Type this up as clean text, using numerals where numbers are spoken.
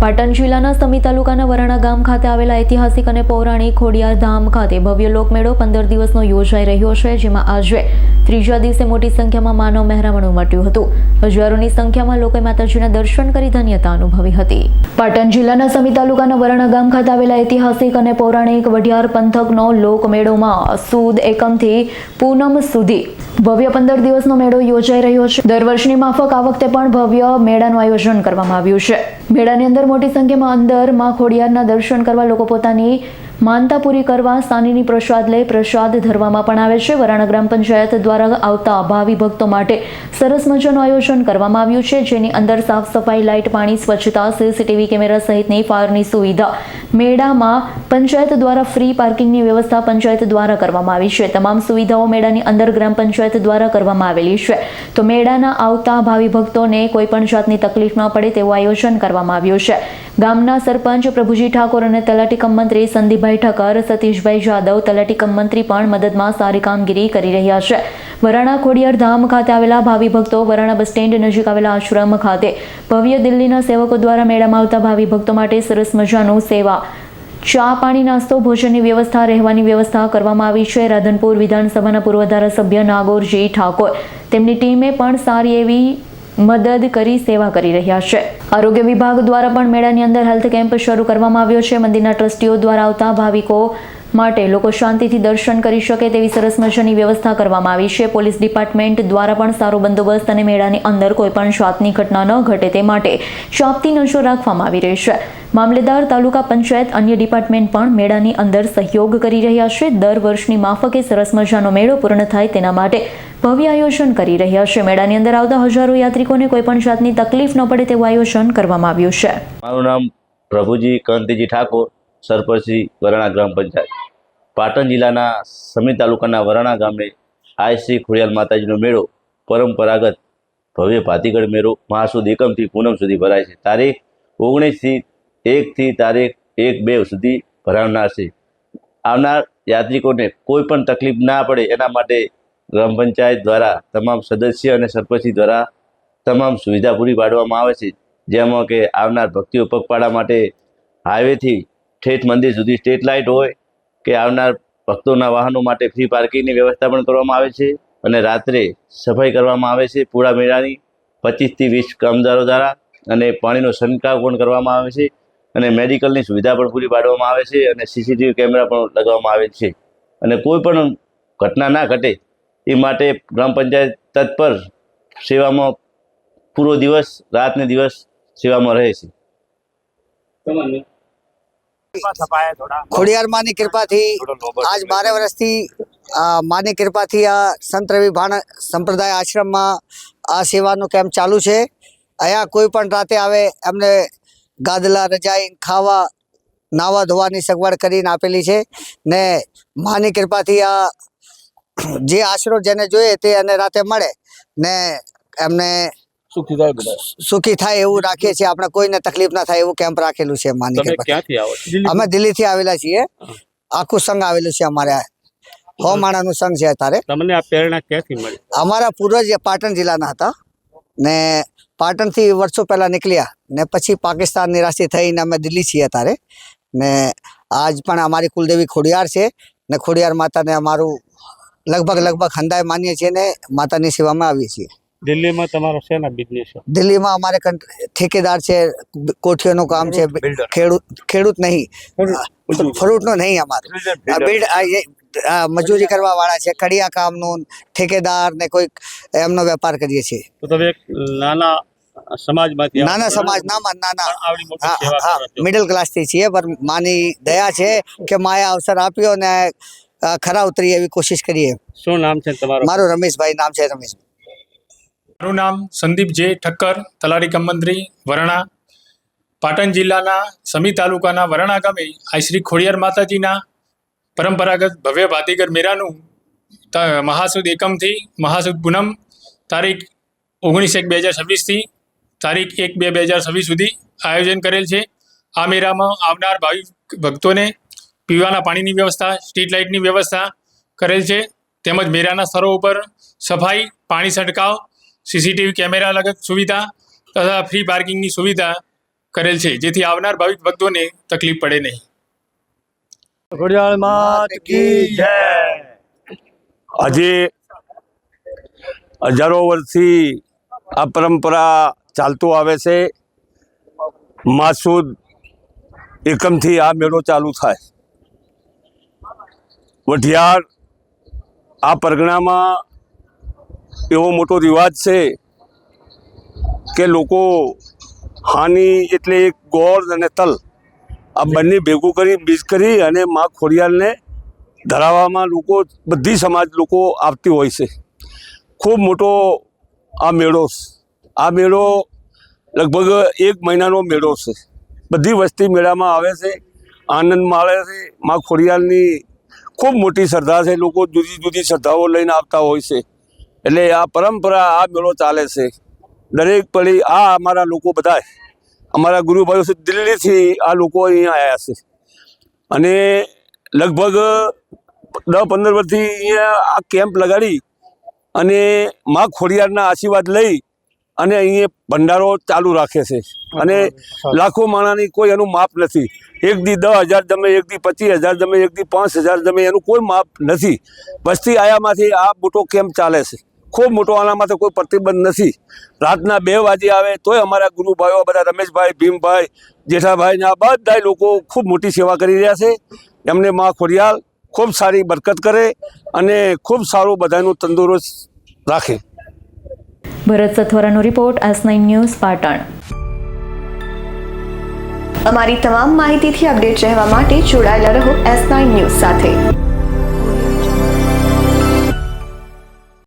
પાટણ જિલ્લાના સમી તાલુકાના વરાણા ગામ ખાતે આવેલા ઐતિહાસિક અને પૌરાણિક ખોડિયાર ધામ ખાતે ભવ્ય લોકમેળો 15 દિવસનો યોજાઈ રહ્યો છે, જેમાં આજે ત્રીજા દિવસે મોટી સંખ્યામાં માનવ મહેરામણ ઉમટ્યું હતું. હજારોની સંખ્યામાં લોકોએ માતાજીના દર્શન કરી ધન્યતા અનુભવી હતી. પાટણ જિલ્લાના સમી તાલુકાના વરાણા ગામ ખાતે આવેલા ઐતિહાસિક અને પૌરાણિક વઢિયાર પંથકનો લોકમેળોમાં સુદ એકમથી પૂનમ સુધી ભવ્ય 15 દિવસનો મેળો યોજાઈ રહ્યો છે. દર વર્ષની માફક આ વખતે પણ ભવ્ય મેળાનું આયોજન કરવામાં આવ્યું છે. મેળાની અંદર મોટી સંખ્યામાં અંદર માં ખોડિયારના દર્શન કરવા લોકો પોતાની માનતા પૂરી કરવા સાનીની પ્રસાદ લઈ પ્રસાદ ધરવામાં પણ આવે છે. વરાણા ગ્રામ પંચાયત દ્વારા આવતા ભાવિ ભક્તો માટે સરસ મજાનું આયોજન કરવામાં આવ્યું છે, જેની અંદર સાફ સફાઈ, લાઇટ, પાણી, સ્વચ્છતા, સીસીટીવી કેમેરા સહિતની ફાયરની સુવિધા. મેળામાં પંચાયત દ્વારા ફ્રી પાર્કિંગની વ્યવસ્થા પંચાયત દ્વારા કરવામાં આવી છે. તમામ સુવિધાઓ મેળાની અંદર ગ્રામ પંચાયત દ્વારા કરવામાં આવેલી છે. તો મેળાના આવતા ભાવિ ભક્તોને કોઈ પણ જાતની તકલીફ ન પડે તેવું આયોજન કરવામાં આવ્યું છે. ગામના સરપંચ પ્રભુજી ઠાકોર અને તલાટી કમ મંત્રી સંદીપભાઈ ઠક્કર, સતીશભાઈ જાદવ, તલાટી કમ મંત્રી પણ મદદમાં સારી કામગીરી કરી રહ્યા છે. વરાણા ખોડિયાર ધામ ખાતે આવેલા ભાવિ ભક્તો વરાણા બસ સ્ટેન્ડ નજીક આવેલા આશ્રમ ખાતે ભવ્ય દિલ્હીના સેવકો દ્વારા મેળામાં આવતા ભાવિ ભક્તો માટે સરસ મજાનું સેવા, ચા, પાણી, નાસ્તો, ભોજનની વ્યવસ્થા, રહેવાની વ્યવસ્થા કરવામાં આવી છે. રાધનપુર વિધાનસભાના પૂર્વ ધારાસભ્ય નાગોરજી ઠાકોર તેમની ટીમે પણ સારી એવી મદદ કરી સેવા કરી રહ્યા છે. આરોગ્ય વિભાગ દ્વારા પણ મેળાની અંદર હેલ્થ કેમ્પ શરૂ કરવામાં આવ્યો છે. મંદિરના ટ્રસ્ટીઓ દ્વારા આવતા ભાવિકો માટે લોકો શાંતિથી દર્શન કરી શકે તેવી સરસ મજાની વ્યવસ્થા કરવામાં આવી છે. પોલીસ ડિપાર્ટમેન્ટ દ્વારા પણ સારો બંદોબસ્ત અને મેળાની અંદર કોઈ પણ જાતની ઘટના ન ઘટે તે માટે ચાંપતી નજર રાખવામાં આવી રહી છે. મામલેદાર, તાલુકા પંચાયત, અન્ય ડિપાર્ટમેન્ટ પણ મેળાની અંદર સહયોગ કરી રહ્યા છે. દર વર્ષની માફકે સરસ મજાનો મેળો પૂર્ણ થાય તેના માટે ભવ્ય આયોજન કરી રહ્યા છે. મેળાની અંદર આવતા હજારો યાત્રિકોને કોઈ પણ જાતની તકલીફ ન પડે તેવું આયોજન કરવામાં આવ્યું છે. મારું નામ પ્રભુજી કાંતિજી ઠાકોર, સરપંચ વરાણા ગ્રામ પંચાયત. પાટણ જિલ્લાના સમી તાલુકાના વરાણા ગામે આઈ શ્રી ખોડિયાર માતાજીનો મેળો પરંપરાગત ભવ્ય ભાતીગળ મેળો મહાસુદ એકમથી પૂનમ સુધી ભરાય છે. તારીખ 19 તારીખ 1-2 સુધી ભરાવનાર છે. આવનાર યાત્રિકોને કોઈ પણ તકલીફ ના પડે એના માટે ગ્રામ પંચાયત દ્વારા તમામ સદસ્ય અને સરપંચ દ્વારા તમામ સુવિધા પૂરી પાડવામાં આવે છે. જેમાં કે આવનાર ભક્તિઓ પગપાળા માટે હાઈવેથી ઠેઠ મંદિર સુધી સ્ટ્રીટ લાઇટ હોય કે આવનાર ભક્તોના વાહનો માટે ફ્રી પાર્કિંગની વ્યવસ્થા પણ કરવામાં આવે છે. અને રાત્રે સફાઈ કરવામાં આવે છે પૂરા મેળાની 25 થી 20 કામદારો દ્વારા. અને પાણીનો છંટકાવ પણ કરવામાં આવે છે. અને મેડિકલની સુવિધા પણ પૂરી પાડવામાં આવે છે. અને સીસીટીવી કેમેરા પણ લગાવવામાં આવે છે. અને કોઈ પણ ઘટના ના ઘટે એ માટે ગ્રામ પંચાયત તત્પર સેવામાં પૂરો દિવસ રાત ને દિવસ સેવામાં રહે છે. ખોડિયાર માની કૃપાથી આજ 12 વર્ષથી માની કૃપાથી આ સંત રવિ ભાણ સંપ્રદાય આશ્રમમાં આ સેવાનું કેમ્પ ચાલુ છે. અહીંયા કોઈ પણ રાતે આવે એમને ગાદલા, રજાઈ, ખાવા, નાવા ધોવાની સગવડ કરીને આપેલી છે. ને માની કૃપાથી આ જે આશરો જેને જોઈએ તે અને રાતે મળે ને એમને સુખી થાય એવું રાખીએ છીએ. આપણે કોઈને તકલીફ ના થાય એવું કેમ્પ રાખેલું છે. માની કૃપાથી અમે દિલ્હીથી આવેલા છીએ. આખું સંઘ આવેલું છે. અમારે 100 માણાનું સંઘ છે. અત્યારે તમને આ પ્રેરણા ક્યાંથી મળી? અમારા પૂર્વજ પાટણ જિલ્લાના હતા ને પાટણથી વર્ષો પહેલા નીકળ્યા ને પછી પાકિસ્તાન નિરાશી થઈને અમે દિલ્હી છીએ અત્યારે. ને આજ પણ અમારી કુલદેવી ખોડિયાર છે ને ખોડિયાર માતાને અમારું લગભગ હંદાય માનીએ છીએ ને માતાની સેવામાં આવીએ છીએ. દિલ્હીમાં તમારો શેના બિઝનેસ છે? દિલ્હીમાં અમારે ઠેકેદાર છે, કોઠીઓનું કામ છે. ખેડૂત નહીં, ફ્રૂટનું નહીં. અમારે મજૂરી કરવા વાળા છે, કડિયા કામનું ઠેકેદાર ને કોઈ એમનો વેપાર કરીએ છીએ. તો તમે એક નાના સમાજમાંથી મિડલ ક્લાસથી છીએ. પણ માની દયા છે કે માએ અવસર આપ્યો ને ખરા ઉતરી એવી કોશિશ કરીએ. શું નામ છે તમારું? મારું રમેશભાઈ નામ છે. રમેશ. મારું નામ સંદીપ જે ઠક્કર, તલાટી કમ મંત્રી વરાણા. પાટણ જિલ્લાના સમી તાલુકાના વરાણા ગામે આ શ્રી ખોડિયાર માતાજીના પરંપરાગત ભવ્ય ભાતીગર મેળાનું મહાસુદ એકમથી મહાસુદ પૂનમ તારીખ 19/1/2026થી તારીખ 1/2/2026 સુધી આયોજન કરેલ છે. આ મેળામાં આવનાર ભાવિ ભક્તોને પીવાના પાણીની વ્યવસ્થા, સ્ટ્રીટ લાઇટની વ્યવસ્થા કરેલ છે. તેમજ મેળાના સ્થળો ઉપર સફાઈ, પાણી છંટકાવ, સીસીટીવી કેમેરા લગત સુવિધા તથા ફ્રી પાર્કિંગની સુવિધા કરેલ છે, જેથી આવનાર ભાવિક ભક્તોને તકલીફ પડે નહીં. ખોડિયાર માત કી જય. આજે હજારો વર્ષથી આ પરંપરા ચાલતું આવે છે. માસુદ એકમથી આ મેળો ચાલુ થાય. વઢિયાર આ પરગણામાં એવો મોટો રિવાજ છે કે લોકો હાની એટલે એક ગોળ અને તલ આ બંને ભેગું કરી બીજ કરી અને મા ખોડિયારને ધરાવવામાં લોકો બધી સમાજ લોકો આવતી હોય છે. ખૂબ મોટો આ મેળો છે. આ મેળો લગભગ 1 મહિનાનો મેળો છે. બધી વસ્તી મેળામાં આવે છે, આનંદ માણે છે. મા ખોડિયારની ખૂબ મોટી શ્રદ્ધા છે. લોકો જુદી જુદી શ્રદ્ધાઓ લઈને આવતા હોય છે. એટલે આ પરંપરા આ મેળો ચાલે છે. દરેક પડી આ અમારા લોકો બધા અમારા ગુરુભાઈઓ છે દિલ્હીથી આ લોકો અહીંયા આવ્યા છે અને લગભગ 10-15 વર્ષથી અહીંયા આ કેમ્પ લગાડી અને મા ખોડિયારના આશીર્વાદ લઈ અને અહીંયા ભંડારો ચાલુ રાખે છે અને લાખો માણસની કોઈ એનું માપ નથી. એક દી 10,000 જમે, એક દી 25,000 જમે, એક દી 5,000 જમે, એનું કોઈ માપ નથી. વસ્તી આયામાંથી આ મોટો કેમ્પ ચાલે છે. ખૂબ મોટો આના માટે કોઈ પ્રતિબંધ નથી. રાતના 2 વાગે આવે તોય અમારા ગુરુભાઈઓ બધા રમેશભાઈ, ભીમભાઈ, જેઠાભાઈ આ બધા લોકો ખૂબ મોટી સેવા કરી રહ્યા છે. એમને મા ખોડિયાર ખૂબ સારી બરકત કરે અને ખૂબ સારું બધાનું તંદુરસ્ત રાખે. ભરત સથવરાનો રિપોર્ટ, S9 ન્યૂઝ, પાટણ. અમારી તમામ માહિતીથી અપડેટ રહેવા માટે જોડાયેલા રહો S9 ન્યૂઝ સાથે.